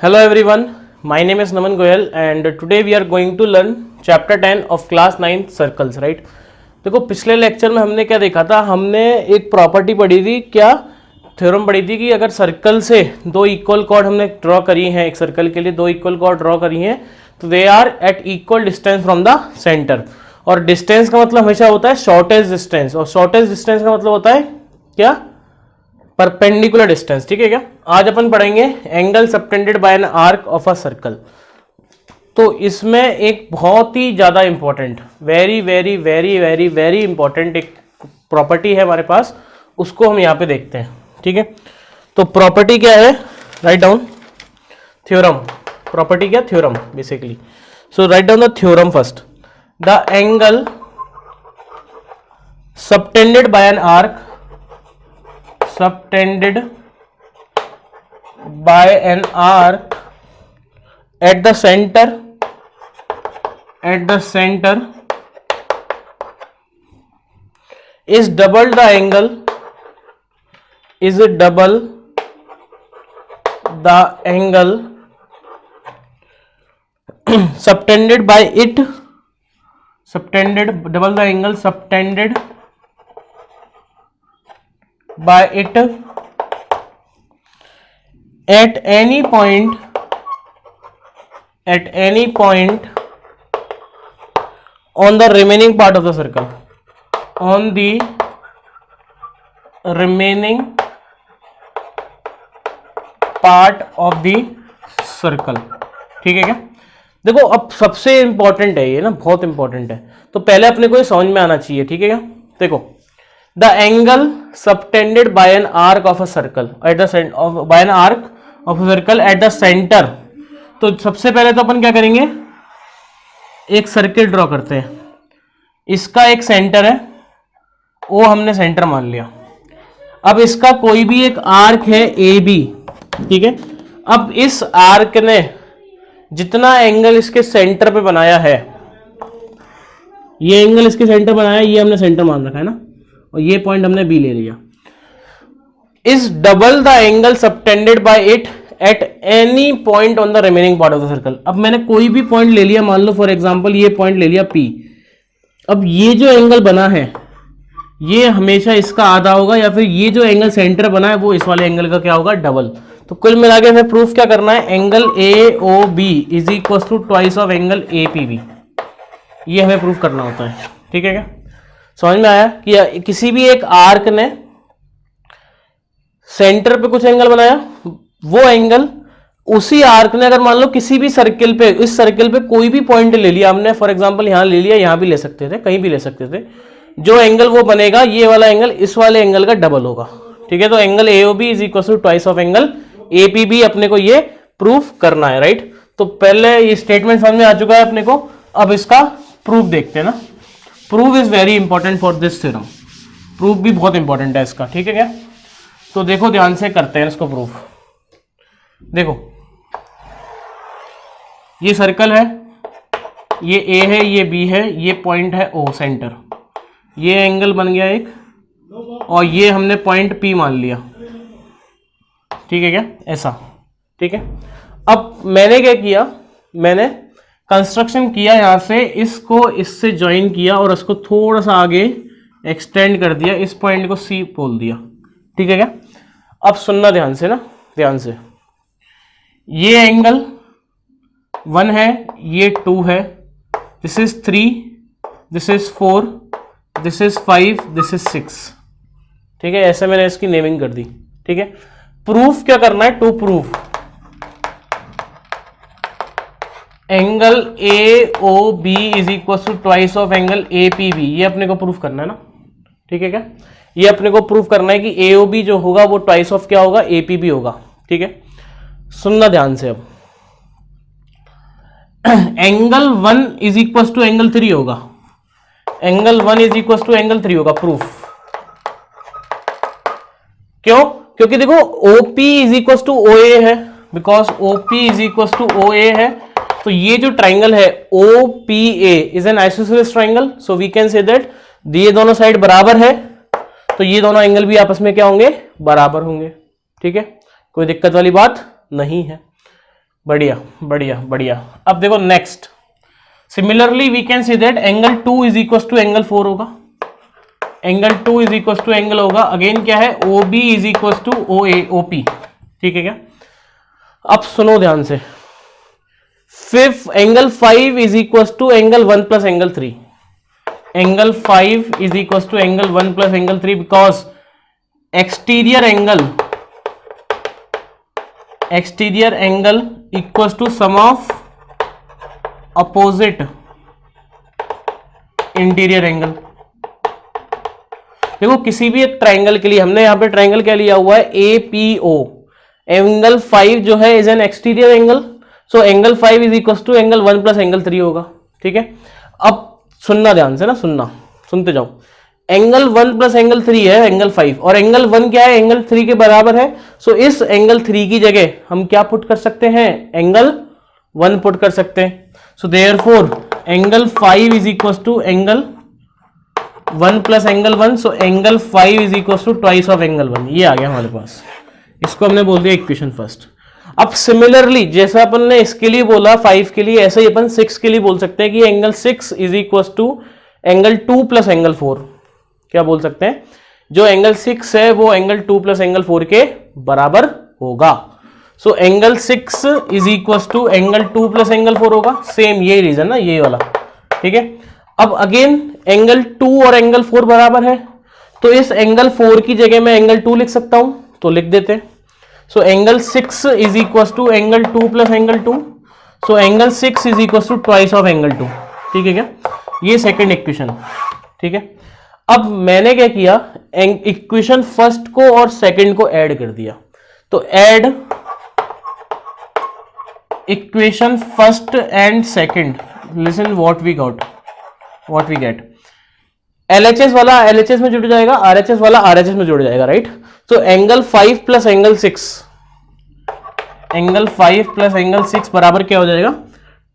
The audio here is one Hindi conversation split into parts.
Hello everyone, my name is Naman Goyal and today we are going to learn chapter 10 of class 9 circles, right? देखो पिछले लेक्चर में हमने क्या देखा था, हमने एक प्रॉपर्टी पढ़ी थी, क्या थ्योरम पढ़ी थी कि अगर सर्कल से दो इक्वल कॉर्ड हमने ड्रॉ करी हैं, एक सर्कल के लिए दो इक्वल कॉर्ड ड्रॉ करी हैं तो they are at equal distance from the centre. और डिस्टेंस का मतलब हमेशा होता है शॉर्टेस्ट डिस्टेंस, और शॉर्टेस्ट डिस्टेंस का मतलब होता है क्या, परपेंडिकुलर डिस्टेंस। ठीक है क्या? आज अपन पढ़ेंगे angle subtended by an arc of a circle. तो इसमें एक बहुत ही ज्यादा important, very very very very very important एक प्रॉपर्टी है हमारे पास, उसको हम यहाँ पे देखते हैं। ठीक है, तो प्रॉपर्टी क्या है, राइट डाउन थ्योरम। प्रॉपर्टी क्या, theorem basically. So write down the theorem first. The angle subtended by an arc, subtended by an arc at the center is double the angle, is double the angle subtended by it, subtended double the angle subtended by it at any point on the remaining part of the circle, on the remaining part of the circle। ठीक है क्या? देखो अब सबसे इंपॉर्टेंट है ये ना, बहुत इंपॉर्टेंट है, तो पहले अपने को ये समझ में आना चाहिए। ठीक है क्या? देखो, the angle subtended by an arc of a circle at the centre, by an arc of a circle at the centre. तो सबसे पहले तो अपन क्या करेंगे, एक सर्किल ड्रॉ करते हैं, इसका एक सेंटर है, वो हमने सेंटर मान लिया। अब इसका कोई भी एक आर्क है ए बी, ठीक है। अब इस आर्क ने जितना एंगल इसके सेंटर पे बनाया है, ये एंगल इसके सेंटर बनाया है, ये हमने सेंटर मान रखा है ना, और ये पॉइंट हमने बी ले लिया, is double the angle subtended bye it at any point on the remaining part of the circle. अब मैंने कोई भी पॉइंट ले लिया, मान लो फॉर एग्जांपल ये पॉइंट ले लिया P। अब ये जो एंगल बना है ये हमेशा इसका आधा होगा, या फिर ये जो एंगल सेंटर बना है वो इस वाले एंगल का क्या होगा, डबल। तो कुल मिला के हमें प्रूफ क्या करना है, angle AOB is equal to twice of angle APB, ये हमें प्रूफ करना होता है। ठीक है क्या? समझ में आया कि किसी भी एक आर्क ने सेंटर पे कुछ एंगल बनाया, वो एंगल उसी आर्क ने अगर मान लो किसी भी सर्किल पे, इस सर्किल पे कोई भी पॉइंट ले लिया हमने, फॉर एग्जांपल यहां ले लिया, यहां भी ले सकते थे, कहीं भी ले सकते थे, जो एंगल वो बनेगा ये वाला एंगल इस वाले एंगल का डबल होगा। ठीक है, तो angle AOB is equal to twice of angle APB अपने को ये प्रूफ करना है, राइट। तो पहले ये स्टेटमेंट समझ में आ चुका है अपने को, अब इसका प्रूफ देखते हैं ना। Proof is very important for this theorem, proof भी बहुत इंपॉर्टेंट है इसका। ठीक है क्या? तो देखो ध्यान से करते हैं इसको प्रूफ। देखो ये सर्कल है, ये A है, ये B है, ये पॉइंट है O सेंटर, ये एंगल बन गया एक, और ये हमने पॉइंट P मान लिया। ठीक है क्या? ऐसा। ठीक है, अब मैंने क्या किया, मैंने कंस्ट्रक्शन किया, यहां से इसको इससे ज्वाइन किया और इसको थोड़ा सा आगे एक्सटेंड कर दिया, इस पॉइंट को C बोल दिया। ठीक है क्या? अब सुनना ध्यान से ना, ध्यान से, ये एंगल 1 है, ये 2 है, this is 3, this is 4, this is 5, this is 6। ठीक है, ऐसे मैंने इसकी नेमिंग कर दी। ठीक है, प्रूफ क्या करना है, to proof angle AOB is equal to twice of angle APB, ये अपने को प्रूफ करना है ना। ठीक है क्या? ये अपने को प्रूफ करना है कि AOB जो होगा वो ट्वाइस ऑफ क्या होगा, APB होगा। ठीक है, सुनना ध्यान से। अब angle 1 is equal to angle 3 होगा, angle 1 is equal to angle 3 होगा, प्रूफ। क्यों? क्योंकि देखो OP is equal to OA है, because OP is equal to OA है, तो ये जो ट्राइंगल है OPA is an isosceles triangle, so we can say that ये दोनों साइड बराबर है, तो ये दोनों एंगल भी आपस में क्या होंगे, बराबर होंगे। ठीक है, कोई दिक्कत वाली बात नहीं है। बढ़िया बढ़िया बढ़िया। अब देखो next, similarly we can see that angle 2 is equal to angle 4 होगा। Angle 2 is equal to angle होगा अगेन क्या है, O B is equal to O A O P. ठीक है क्या? अब सुनो ध्यान से, fifth angle 5 is equal to angle 1 plus angle 3। Angle 5 is equal to angle 1 plus angle 3 because exterior angle equal to some of opposite interior angle. देखो किसी भी एक ट्राइंगल के लिए, हमने यहां पे ट्राइंगल क्या लिया हुआ है, ए पी ओ। एंगल 5 जो है is an exterior angle, so angle 5 is equal to angle 1 plus angle 3 होगा। ठीक है, अब सुनना ध्यान से ना, सुनते जाओ। एंगल 1 प्लस एंगल 3 है एंगल 5, और एंगल 1 क्या है, एंगल 3 के बराबर है। सो इस एंगल 3 की जगह हम क्या पुट कर सकते हैं, एंगल 1 पुट कर सकते हैं। So therefore angle 5 is equal to angle 1 plus angle 1, so angle 5 is equal to twice of angle 1। ये आ गया हमारे पास, इसको हमने बोल दिया इक्वेशन फर्स्ट। अब सिमिलरली जैसा अपन ने इसके लिए बोला 5 के लिए, ऐसे ही अपन 6 के लिए बोल सकते हैं कि angle 6 is equal to angle 2 plus angle 4। क्या बोल सकते हैं, जो एंगल 6 है वो एंगल 2 प्लस एंगल 4 के बराबर होगा। So angle 6 is equal to angle 2 plus angle 4 होगा। सेम ये रीजन ना, ये वाला। ठीक है, अब अगेन एंगल 2 और एंगल 4 बराबर है, तो इस एंगल 4 की जगह मैं एंगल 2 लिख सकता हूं, तो लिख देते हैं। So angle 6 is equal to angle 2 plus angle 2, so angle 6 is equal to twice of angle 2। ठीक है क्या, ये सेकंड इक्वेशन। ठीक है, अब मैंने क्या किया, इक्वेशन फर्स्ट को और सेकंड को ऐड कर दिया। तो add equation first and second, listen what we get. LHS वाला LHS में जुड़ जाएगा, RHS वाला RHS में जुड़ जाएगा, राइट। तो angle 5 plus angle 6, angle 5 plus angle 6 बराबर क्या हो जाएगा,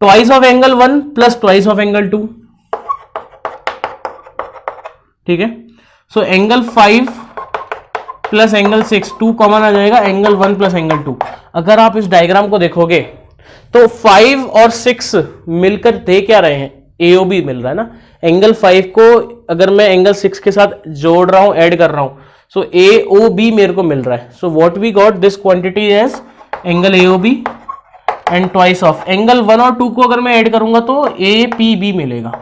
twice of angle 1 plus twice of angle 2। ठीक है, so angle 5 plus angle 6, 2 common आ जाएगा, एंगल 1 प्लस एंगल 2। अगर आप इस डायग्राम को देखोगे तो 5 और 6 मिलकर दे क्या रहे हैं, AOB मिल रहा है ना। एंगल 5 को अगर मैं एंगल 6 के साथ जोड़ रहा हूं, ऐड कर रहा हूं, सो AOB मेरे को मिल रहा है। So what we got this quantity as angle AOB and twice of angle 1 और 2 को अगर मैं ऐड करूंगा तो APB मिलेगा।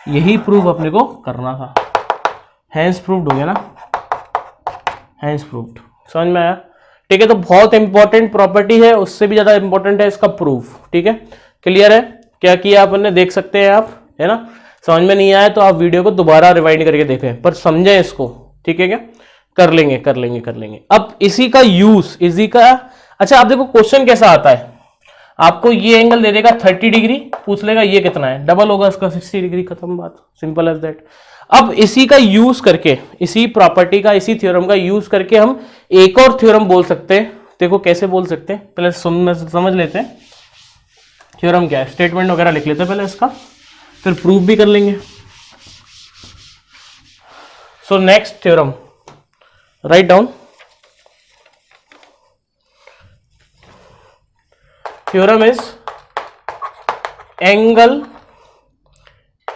यही प्रूव अपने को करना था, हैंस प्रूव्ड हो गया ना, हैंस प्रूव्ड। समझ में आया? ठीक है, तो बहुत इंपॉर्टेंट प्रॉपर्टी है, उससे भी ज्यादा इंपॉर्टेंट है इसका प्रूफ। ठीक है, क्लियर है? क्या किया अपन ने, देख सकते हैं आप, है ना। समझ में नहीं आया तो आप वीडियो को दोबारा रिवाइंड करके देखें, पर समझें इसको। ठीक है क्या, कर लेंगे। अब इसी का यूज, अच्छा आप देखो क्वेश्चन कैसा आता है, आपको ये एंगल दे देगा 30 डिग्री, पूछ लेगा ये कितना है, डबल होगा इसका 60 डिग्री, खत्म बात, सिंपल एज दैट। अब इसी का यूज करके, इसी प्रॉपर्टी का, इसी थ्योरम का यूज करके हम एक और थ्योरम बोल सकते हैं। देखो कैसे बोल सकते हैं, पहले समझ लेते हैं थ्योरम क्या है, स्टेटमेंट वगैरह लिख लेते हैं पहले इसका, फिर प्रूफ भी कर लेंगे। So next theorem, write down. Theorem is angle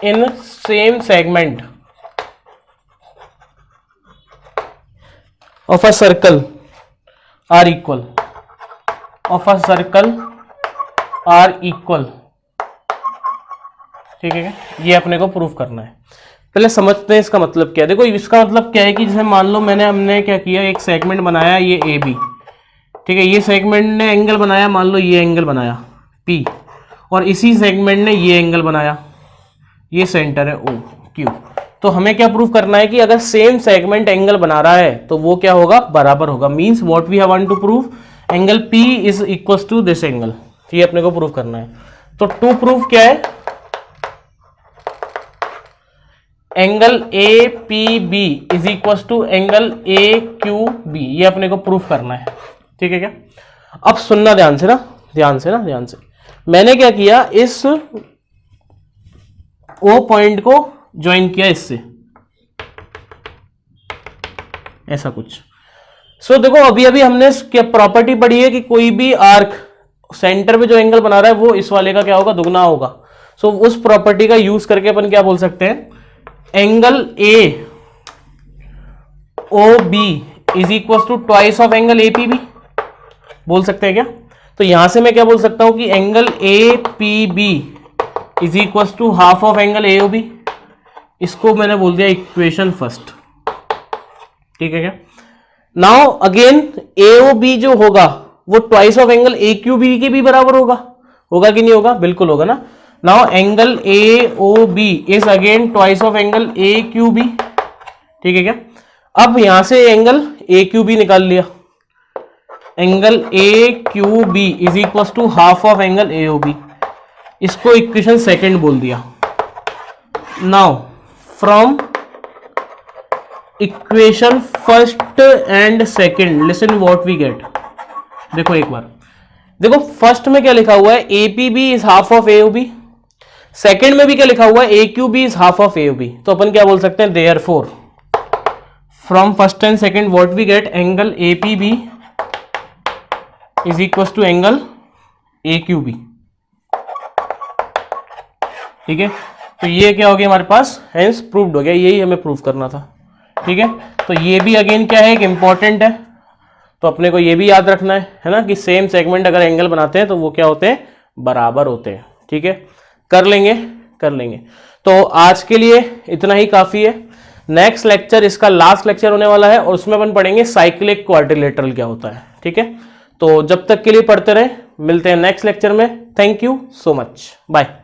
in same segment of a circle are equal. ठीक है, ये अपने को प्रूफ करना है। पहले समझते हैं इसका मतलब क्या है। देखो इसका मतलब क्या है कि जैसे मान लो हमने क्या किया, एक सेगमेंट बनाया ये AB। ठीक है, ये सेगमेंट ने एंगल बनाया, मान लो ये एंगल बनाया P, और इसी सेगमेंट ने ये एंगल बनाया, ये सेंटर है OQ। तो हमें क्या प्रूफ करना है कि अगर सेम सेगमेंट एंगल बना रहा है तो वो क्या होगा, बराबर होगा। Means what we want to prove, angle P is equal to this angle. ये अपने को प्रूफ करना है। तो टू प्रूफ क्या है, angle APB is equal to angle AQB, ये अपने को प्रूफ करना है। ठीक है क्या, अब सुनना ध्यान से। मैंने क्या किया, इस O पॉइंट को ज्वाइन किया इससे, ऐसा कुछ। सो देखो अभी अभी हमने क्या प्रॉपर्टी पढ़ी है कि कोई भी आर्क सेंटर पे जो एंगल बना रहा है वो इस वाले का क्या होगा, दुगना होगा। सो उस प्रॉपर्टी का यूज करके अपन क्या बोल सकते हैं, angle A O B is equal to twice of angle A P B बोल सकते हैं क्या। तो यहां से मैं क्या बोल सकता हूं कि angle A P B is equal to half of angle A O B. इसको मैंने बोल दिया इक्वेशन फर्स्ट, ठीक है क्या। Now again A O B जो होगा वो twice of angle A Q B के भी बराबर होगा, होगा कि नहीं होगा, बिल्कुल होगा ना। Now angle A O B is again twice of angle A Q B, ठीक है क्या। अब यहां से एंगल ए क्यू बी निकाल लिया, angle A Q B is equal to half of angle A O B, इसको इक्वेशन सेकंड बोल दिया। Now from equation first and second listen what we get. देखो एक बार देखो, फर्स्ट में क्या लिखा हुआ है, A P B is half of A O B. Second में भी क्या लिखा हुआ है, A Q B is half of A O B. तो अपन क्या बोल सकते हैं, therefore from first and second what we get, angle A P B is equal to angle A Q B, ठीक है। तो ये क्या हो गया हमारे पास, हेंस प्रूव्ड हो गया, यही हमें प्रूव करना था, ठीक है। तो ये भी अगेन क्या है, एक इंपॉर्टेंट है, तो अपने को ये भी याद रखना है ना, कि सेम सेगमेंट अगर एंगल बनाते हैं तो वो क्या होते हैं, बराबर होते हैं, ठीक है। कर लेंगे। तो आज के लिए इतना ही काफी है। नेक्स्ट लेक्चर इसका लास्ट लेक्चर होने वाला है और उसमें अपन पढ़ेंगे साइक्लिक क्वाड्रिलेटरल क्या होता है, ठीक है। तो जब तक के लिए पढ़ते रहे, मिलते हैं नेक्स्ट लेक्चर में। Thank you so much, bye.